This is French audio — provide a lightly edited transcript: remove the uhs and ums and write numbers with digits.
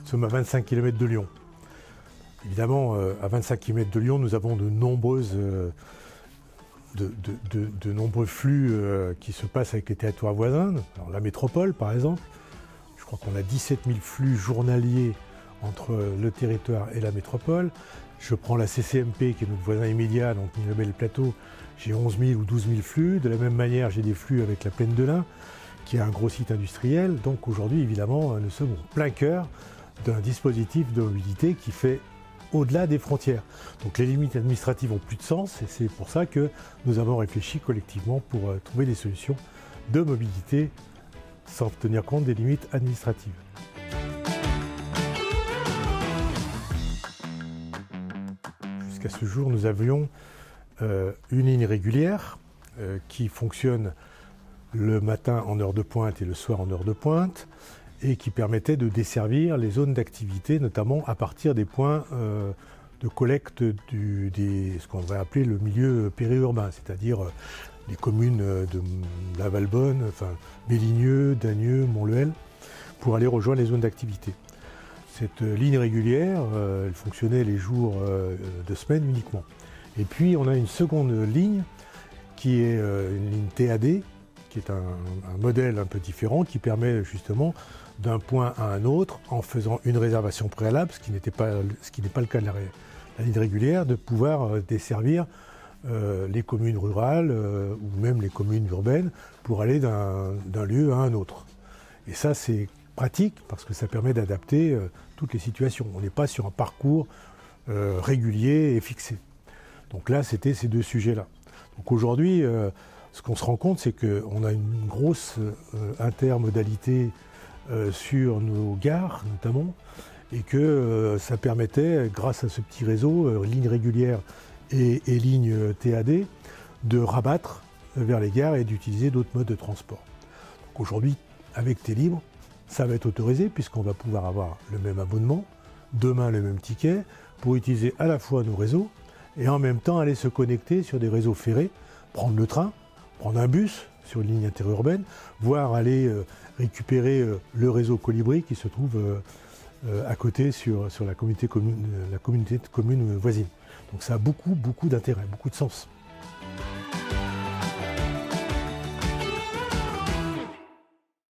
sommes à 25 km de Lyon. Évidemment, à 25 km de Lyon, nous avons de nombreux flux qui se passent avec les territoires voisins. Alors, la métropole, par exemple, je crois qu'on a 17 000 flux journaliers entre le territoire et la métropole. Je prends la CCMP, qui est notre voisin immédiat, donc Nivelles-Plateau, j'ai 11 000 ou 12 000 flux. De la même manière, j'ai des flux avec la Plaine de l'Ain, qui est un gros site industriel. Donc aujourd'hui, évidemment, nous sommes au plein cœur d'un dispositif de mobilité qui fait au-delà des frontières. Donc les limites administratives n'ont plus de sens et c'est pour ça que nous avons réfléchi collectivement pour trouver des solutions de mobilité sans tenir compte des limites administratives. Jusqu'à ce jour, nous avions une ligne régulière qui fonctionne le matin en heure de pointe et le soir en heure de pointe, et qui permettait de desservir les zones d'activité, notamment à partir des points de collecte ce qu'on va appeler le milieu périurbain, c'est-à-dire les communes de la Valbonne, enfin Béligneux, Dagneux, Montluel, pour aller rejoindre les zones d'activité. Cette ligne régulière, elle fonctionnait les jours de semaine uniquement. Et puis on a une seconde ligne qui est une ligne TAD, qui est un modèle un peu différent, qui permet justement d'un point à un autre, en faisant une réservation préalable, ce qui n'est pas le cas de la ligne régulière, de pouvoir desservir les communes rurales ou même les communes urbaines pour aller d'un lieu à un autre. Et ça, c'est pratique parce que ça permet d'adapter toutes les situations. On n'est pas sur un parcours régulier et fixé. Donc là, c'était ces deux sujets-là. Donc aujourd'hui, ce qu'on se rend compte, c'est qu'on a une grosse intermodalité sur nos gares, notamment, et que ça permettait, grâce à ce petit réseau, lignes régulières et lignes TAD, de rabattre vers les gares et d'utiliser d'autres modes de transport. Donc aujourd'hui, avec T-Libre, ça va être autorisé, puisqu'on va pouvoir avoir le même abonnement, demain le même ticket, pour utiliser à la fois nos réseaux, et en même temps aller se connecter sur des réseaux ferrés, prendre le train, prendre un bus sur une ligne interurbaine, voire aller récupérer le réseau Colibri qui se trouve à côté sur la communauté de communes voisine. Donc ça a beaucoup d'intérêt, beaucoup de sens.